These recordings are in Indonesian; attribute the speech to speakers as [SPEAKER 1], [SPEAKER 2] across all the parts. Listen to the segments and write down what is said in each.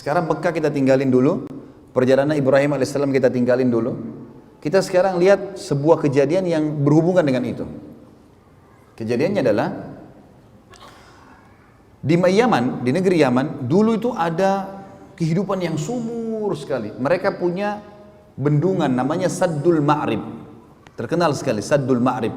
[SPEAKER 1] Sekarang Mekah kita tinggalin dulu, perjalanan Ibrahim alaihissalam kita tinggalin dulu. Kita sekarang lihat sebuah kejadian yang berhubungan dengan itu. Kejadiannya adalah di Yaman, di negeri Yaman, dulu itu ada kehidupan yang subur sekali. Mereka punya bendungan namanya Saddul Ma'rib. Terkenal sekali Saddul Ma'rib.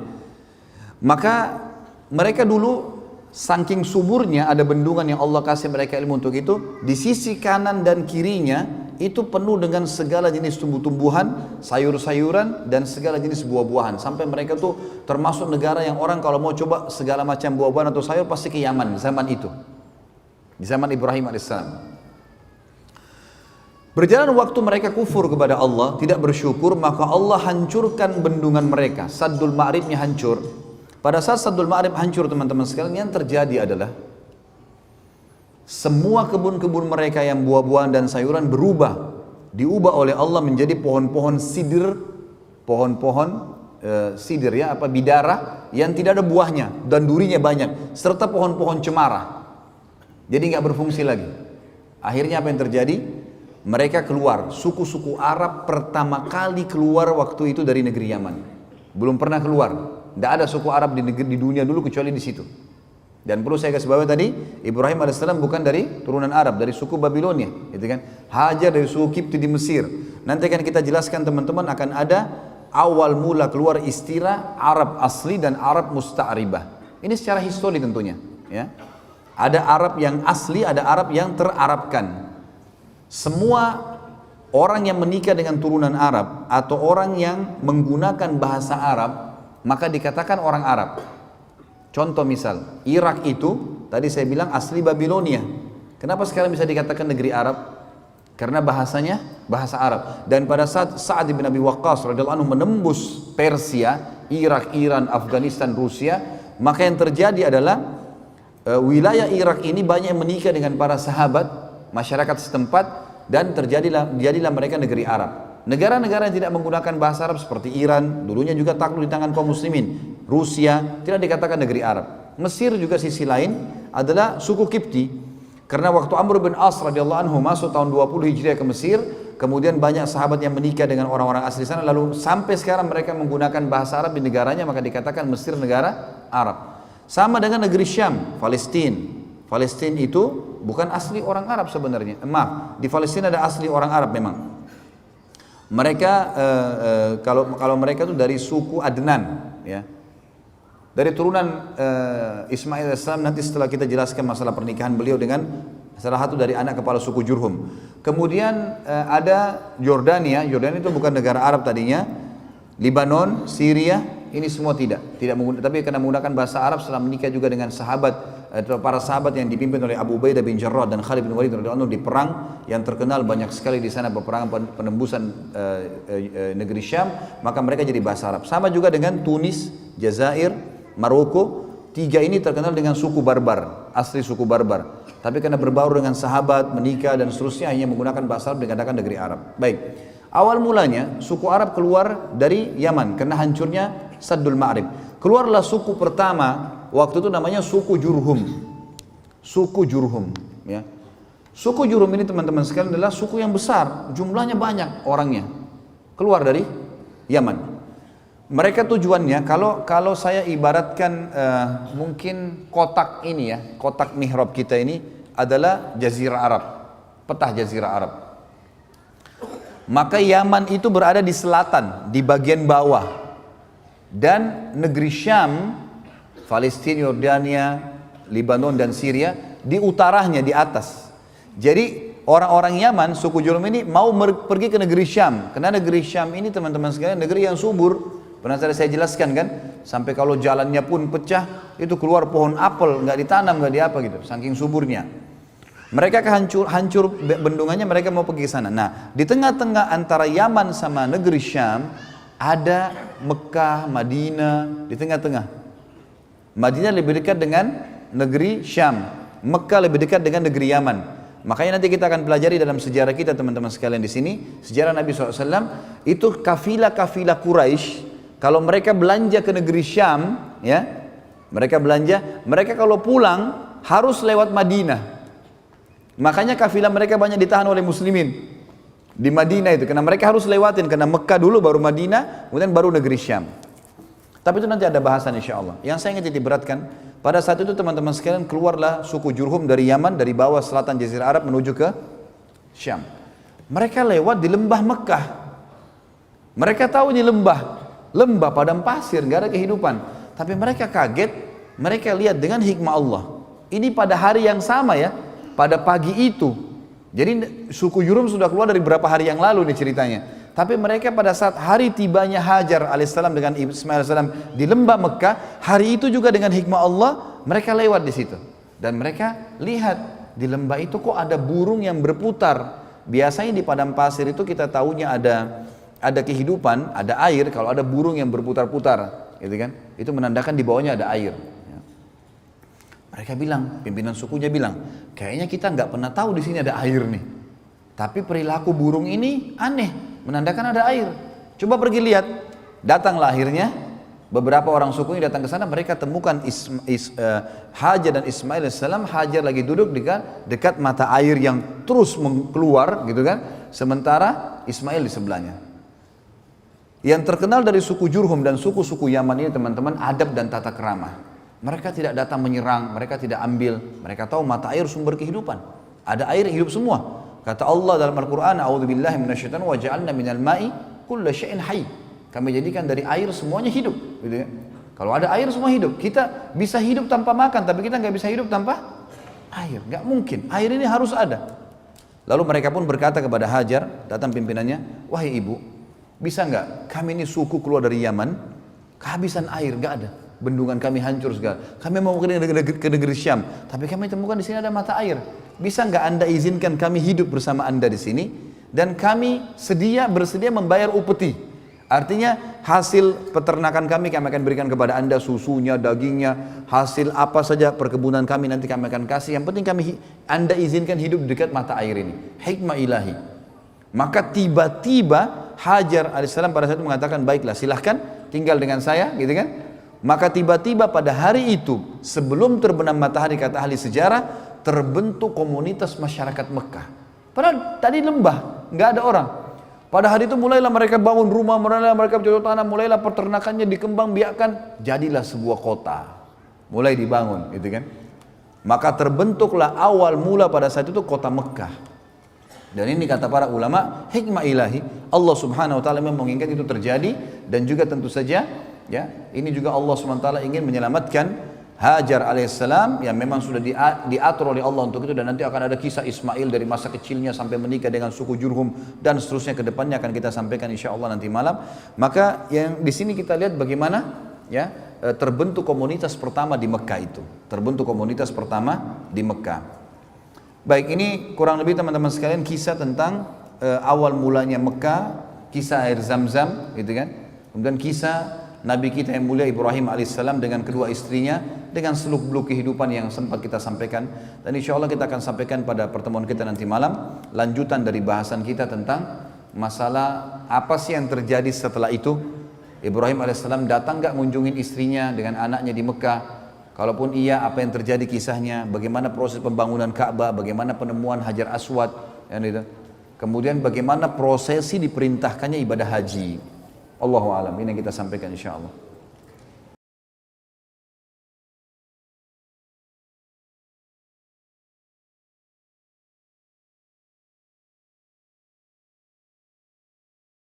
[SPEAKER 1] Maka mereka dulu saking suburnya ada bendungan yang Allah kasih mereka ilmu untuk itu. Di sisi kanan dan kirinya itu penuh dengan segala jenis tumbuh-tumbuhan, sayur-sayuran dan segala jenis buah-buahan. Sampai mereka tuh termasuk negara yang orang kalau mau coba segala macam buah-buahan atau sayur pasti ke Yaman zaman itu. Di zaman Ibrahim alaihissalam. Berjalan waktu mereka kufur kepada Allah, tidak bersyukur, maka Allah hancurkan bendungan mereka. Saddul Ma'ribnya hancur. Pada saat Saddul Ma'rib hancur teman-teman sekalian, yang terjadi adalah semua kebun-kebun mereka yang buah-buahan dan sayuran berubah. Diubah oleh Allah menjadi pohon-pohon sidir, pohon-pohon sidir ya, bidara yang tidak ada buahnya dan durinya banyak, serta pohon-pohon cemara. Jadi nggak berfungsi lagi. Akhirnya apa yang terjadi? Mereka keluar, suku-suku Arab pertama kali keluar waktu itu dari negeri Yaman. Belum pernah keluar. Tidak ada suku Arab di dunia dulu kecuali di situ. Dan perlu saya kasih bawahi tadi, Ibrahim alaihissalam bukan dari turunan Arab, dari suku Babilonia, gitu kan? Hajar dari suku Kipti di Mesir. Nanti akan kita jelaskan teman-teman, akan ada awal mula keluar istilah Arab asli dan Arab musta'ribah. Ini secara histori tentunya, ya. Ada Arab yang asli, ada Arab yang terarabkan. Semua orang yang menikah dengan turunan Arab atau orang yang menggunakan bahasa Arab maka dikatakan orang Arab. Contoh misal, Irak itu tadi saya bilang asli Babilonia. Kenapa sekarang bisa dikatakan negeri Arab? Karena bahasanya bahasa Arab. Dan pada saat Sa'ad bin Abi Waqqas radhiyallahu anhu menembus Persia, Irak, Iran, Afghanistan, Rusia, maka yang terjadi adalah wilayah Irak ini banyak yang menikah dengan para sahabat, masyarakat setempat, dan jadilah mereka negeri Arab. Negara-negara yang tidak menggunakan bahasa Arab seperti Iran, dulunya juga takluk di tangan kaum muslimin. Rusia tidak dikatakan negeri Arab. Mesir juga sisi lain adalah suku Kipti. Karena waktu Amr bin As radhiyallahu anhu masuk tahun 20 Hijriah ke Mesir, kemudian banyak sahabat yang menikah dengan orang-orang asli sana, lalu sampai sekarang mereka menggunakan bahasa Arab di negaranya, maka dikatakan Mesir negara Arab. Sama dengan negeri Syam, Palestina. Palestina itu bukan asli orang Arab sebenarnya. Maaf, di Palestina ada asli orang Arab memang. Mereka kalau mereka itu dari suku Adnan, ya, dari turunan Ismail alaihissalam. Nanti setelah kita jelaskan masalah pernikahan beliau dengan salah satu dari anak kepala suku Jurhum. Kemudian ada Yordania. Yordania itu bukan negara Arab tadinya. Libanon, Syria, ini semua tidak menggunakan, tapi karena menggunakan bahasa Arab setelah menikah juga dengan para sahabat yang dipimpin oleh Abu Ubaidah bin Jarrah dan Khalid bin Walid radhiyallahu anhu di perang yang terkenal banyak sekali di sana, peperangan penembusan negeri Syam, maka mereka jadi bahasa Arab. Sama juga dengan Tunis, Jazair, Maroko, tiga ini terkenal dengan suku Barbar, asli suku Barbar. Tapi karena berbaur dengan sahabat, menikah dan seterusnya, hanya menggunakan bahasa Arab dikatakan negeri Arab. Baik. Awal mulanya suku Arab keluar dari Yaman karena hancurnya Saddul Ma'rib. Keluarlah suku pertama waktu itu namanya suku Jurhum. Suku Jurhum, ya. Suku Jurhum ini teman-teman sekalian adalah suku yang besar, jumlahnya banyak orangnya. Keluar dari Yaman. Mereka tujuannya kalau saya ibaratkan mungkin kotak ini ya, kotak mihrab kita ini adalah Jazirah Arab, peta Jazirah Arab. Maka Yaman itu berada di selatan, di bagian bawah. Dan negeri Syam, Palestina, Yordania, Libanon dan Syria di utaranya, di atas. Jadi orang-orang Yaman, suku Jurhum ini mau pergi ke negeri Syam. Karena negeri Syam ini teman-teman sekalian negeri yang subur. Pernah saya jelaskan kan, sampai kalau jalannya pun pecah, itu keluar pohon apel, nggak ditanam, nggak diapa gitu, saking suburnya. Mereka hancur bendungannya, mereka mau pergi ke sana. Nah, di tengah-tengah antara Yaman sama negeri Syam ada Mekah, Madinah di tengah-tengah. Madinah lebih dekat dengan negeri Syam, Mekah lebih dekat dengan negeri Yaman. Makanya nanti kita akan pelajari dalam sejarah kita teman-teman sekalian di sini, sejarah Nabi SAW, itu kafilah-kafilah Quraisy kalau mereka belanja ke negeri Syam, ya, mereka kalau pulang harus lewat Madinah. Makanya kafilah mereka banyak ditahan oleh muslimin di Madinah itu, karena mereka harus lewatin, karena Mekah dulu baru Madinah, kemudian baru negeri Syam. Tapi itu nanti ada bahasan insya Allah. Yang saya ingin diberatkan, pada saat itu teman-teman sekalian keluarlah suku Jurhum dari Yaman, dari bawah selatan Jazirah Arab menuju ke Syam. Mereka lewat di lembah Mekah. Mereka tahu ini lembah padang pasir, nggak ada kehidupan. Tapi mereka kaget, mereka lihat dengan hikmah Allah. Ini pada hari yang sama ya, pada pagi itu. Jadi suku Jurhum sudah keluar dari beberapa hari yang lalu nih ceritanya. Tapi mereka pada saat hari tibanya Hajar alaihissalam dengan Ismail alaihissalam di lembah Mekah, hari itu juga dengan hikmah Allah mereka lewat di situ. Dan mereka lihat di lembah itu kok ada burung yang berputar. Biasanya di padang pasir itu kita tahunya ada kehidupan, ada air. Kalau ada burung yang berputar-putar, gitu kan? Itu menandakan di bawahnya ada air. Mereka bilang, pimpinan sukunya bilang, kayaknya kita nggak pernah tahu di sini ada air nih. Tapi perilaku burung ini aneh, menandakan ada air. Coba pergi lihat. Datanglah akhirnya, beberapa orang suku ini datang ke sana, mereka temukan Hajar dan Ismail alaihissalam. Hajar lagi duduk dekat mata air yang terus keluar, gitu kan? Sementara Ismail di sebelahnya. Yang terkenal dari suku Jurhum dan suku-suku Yaman ini teman-teman, adab dan tata kerama. Mereka tidak datang menyerang, mereka tidak ambil. Mereka tahu mata air sumber kehidupan. Ada air hidup semua. Kata Allah dalam Al-Quran, A'udzubillahi minasyaitonir wa ja'alna minal ma'i kulla syai'in hayy. Kami jadikan dari air semuanya hidup, gitu ya. Kalau ada air semua hidup. Kita bisa hidup tanpa makan, tapi kita nggak bisa hidup tanpa air. Nggak mungkin. Air ini harus ada. Lalu mereka pun berkata kepada Hajar, datang pimpinannya, wahai ibu, bisa nggak kami ini suku keluar dari Yaman, kehabisan air, nggak ada. Bendungan kami hancur segala. Kami mau ke negeri Syam, tapi kami temukan di sini ada mata air. Bisa nggak anda izinkan kami hidup bersama anda di sini? Dan kami bersedia membayar upeti. Artinya hasil peternakan kami akan berikan kepada anda, susunya, dagingnya, hasil apa saja perkebunan kami nanti kami akan kasih. Yang penting anda izinkan hidup dekat mata air ini. Hikmah ilahi. Maka tiba-tiba Hajar alaihissalam pada saat itu mengatakan, baiklah silahkan tinggal dengan saya, gitu kan? Maka tiba-tiba pada hari itu, sebelum terbenam matahari kata ahli sejarah, terbentuk komunitas masyarakat Mekah. Padahal tadi lembah, nggak ada orang. Pada hari itu mulailah mereka bangun rumah, mulailah mereka bercocok tanam, mulailah peternakannya dikembangbiakkan, jadilah sebuah kota. Mulai dibangun, gitu kan? Maka terbentuklah awal mula pada saat itu kota Mekah. Dan ini kata para ulama, hikmah ilahi, Allah subhanahu wa ta'ala memang menginginkan itu terjadi. Dan juga tentu saja, ya, ini juga Allah subhanahu wa ta'ala ingin menyelamatkan Hajar alaihissalam yang memang sudah diatur oleh Allah untuk itu. Dan nanti akan ada kisah Ismail dari masa kecilnya sampai menikah dengan suku Jurhum dan seterusnya ke depannya akan kita sampaikan insya Allah nanti malam. Maka yang di sini kita lihat bagaimana ya terbentuk komunitas pertama di Mekah itu. Terbentuk komunitas pertama di Mekah. Baik, ini kurang lebih teman-teman sekalian kisah tentang awal mulanya Mekah, kisah air Zam-Zam, gitu kan? Kemudian kisah Nabi kita yang mulia Ibrahim alaihissalam dengan kedua istrinya, dengan seluk-beluk kehidupan yang sempat kita sampaikan. Dan insya Allah kita akan sampaikan pada pertemuan kita nanti malam, lanjutan dari bahasan kita tentang masalah apa sih yang terjadi setelah itu. Ibrahim alaihissalam datang gak ngunjungin istrinya dengan anaknya di Mekah? Kalaupun iya, apa yang terjadi kisahnya? Bagaimana proses pembangunan Ka'bah? Bagaimana penemuan Hajar Aswad? Kemudian bagaimana prosesi diperintahkannya ibadah haji? Allahu a'lam. Ini yang kita sampaikan insya Allah.